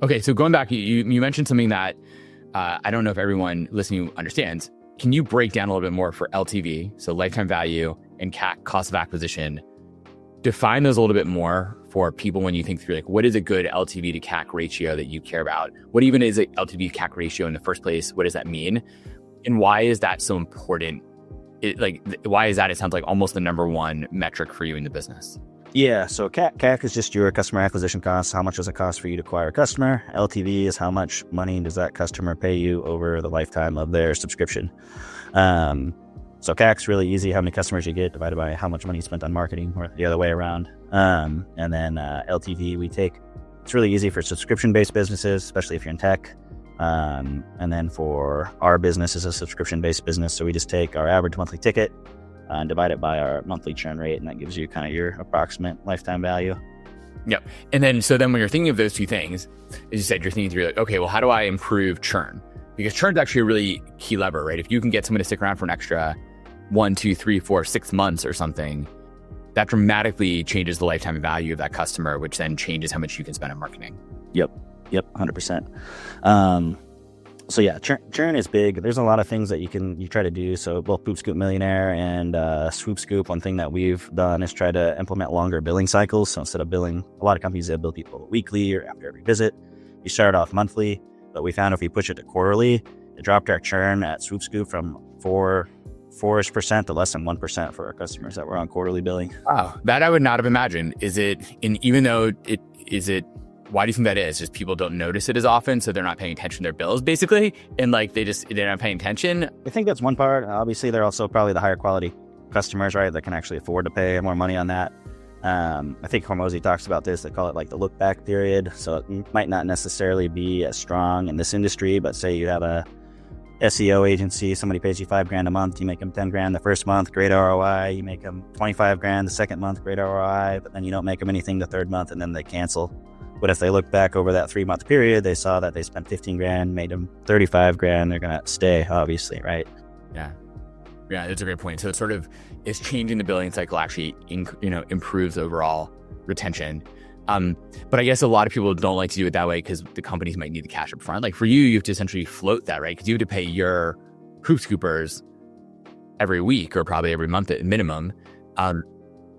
Okay, so going back, you mentioned something that I don't know if everyone listening understands. Can you break down a little bit more for LTV, so lifetime value, and CAC, cost of acquisition? Define those a little bit more for people when you think through, like, what is a good LTV to CAC ratio that you care about? What even is a LTV to CAC ratio in the first place? What does that mean? And why is that so important? Why is that? It sounds like almost the number one metric for you in the business. Yeah, so CAC is just your customer acquisition cost. How much does it cost for you to acquire a customer? LTV is how much money does that customer pay you over the lifetime of their subscription. So CAC's really easy. How many customers you get divided by how much money you spent on marketing, or the other way around. And then LTV it's really easy for subscription-based businesses, especially if you're in tech. And then for our business is a subscription-based business. So we just take our average monthly ticket and divide it by our monthly churn rate. And that gives you kind of your approximate lifetime value. Yep. And then when you're thinking of those two things, as you said, you're thinking through, like, okay, well, how do I improve churn? Because churn is actually a really key lever, right? If you can get someone to stick around for an extra 1, 2, 3, 4, 6 months or something, that dramatically changes the lifetime value of that customer, which then changes how much you can spend on marketing. Yep, 100%. So yeah, churn is big. There's a lot of things that you try to do. So both Poop Scoop Millionaire and Swoop Scoop, one thing that we've done is try to implement longer billing cycles. So instead of billing, a lot of companies, they bill people weekly or after every visit. You start off monthly, but we found if we push it to quarterly, it dropped our churn at Swoop Scoop from 4% to less than 1% for our customers that were on quarterly billing. Wow, that I would not have imagined. Why do you think that is? Just people don't notice it as often, so they're not paying attention to their bills, basically, and they're not paying attention. I think that's one part. Obviously, they're also probably the higher quality customers, right, that can actually afford to pay more money on that. I think Hormozy talks about this. They call it like the look back period. So it might not necessarily be as strong in this industry, but say you have a SEO agency, somebody pays you $5,000 a month, you make them $10,000 the first month, great ROI. You make them $25,000 the second month, great ROI, but then you don't make them anything the third month, and then they cancel. But if they look back over that 3-month period, they saw that they spent $15,000, made them $35,000, they're going to stay, obviously, right? Yeah, that's a great point. So it's changing the billing cycle actually, improves overall retention. But I guess a lot of people don't like to do it that way because the companies might need the cash up front. Like for you have to essentially float that, right? Because you have to pay your Poop Scoopers every week or probably every month at minimum.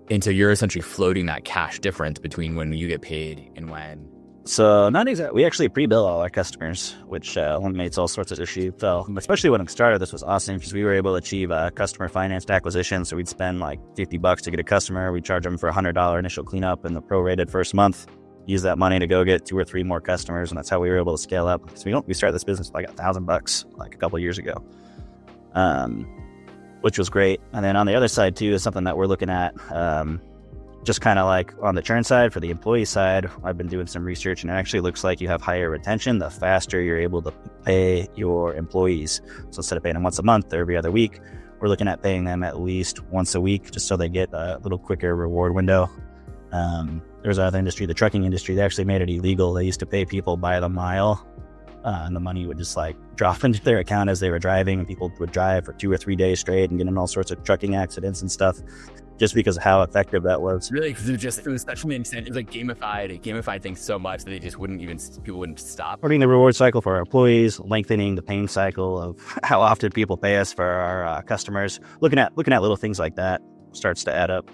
And so you're essentially floating that cash difference between when you get paid and when. So not exactly. We actually pre-bill all our customers, which eliminates all sorts of issues. So especially when it started, this was awesome because we were able to achieve a customer financed acquisition. So we'd spend like $50 to get a customer. We'd charge them for $100 initial cleanup in the prorated first month. Use that money to go get 2 or 3 more customers, and that's how we were able to scale up. So we started this business with like $1,000 like a couple of years ago, which was great. And then on the other side too is something that we're looking at. Just kind of like on the churn side, for the employee side, I've been doing some research, and it actually looks like you have higher retention the faster you're able to pay your employees. So instead of paying them once a month or every other week, we're looking at paying them at least once a week, just so they get a little quicker reward window. There's another industry, the trucking industry, they actually made it illegal. They used to pay people by the mile, and the money would just like drop into their account as they were driving, and people would drive for 2 or 3 days straight and get in all sorts of trucking accidents and stuff, just because of how effective that was. Really, because it was such an extent, it was like gamified. It gamified things so much that people wouldn't stop. Shortening the reward cycle for our employees, lengthening the paying cycle of how often people pay us for our customers. Looking at little things like that starts to add up.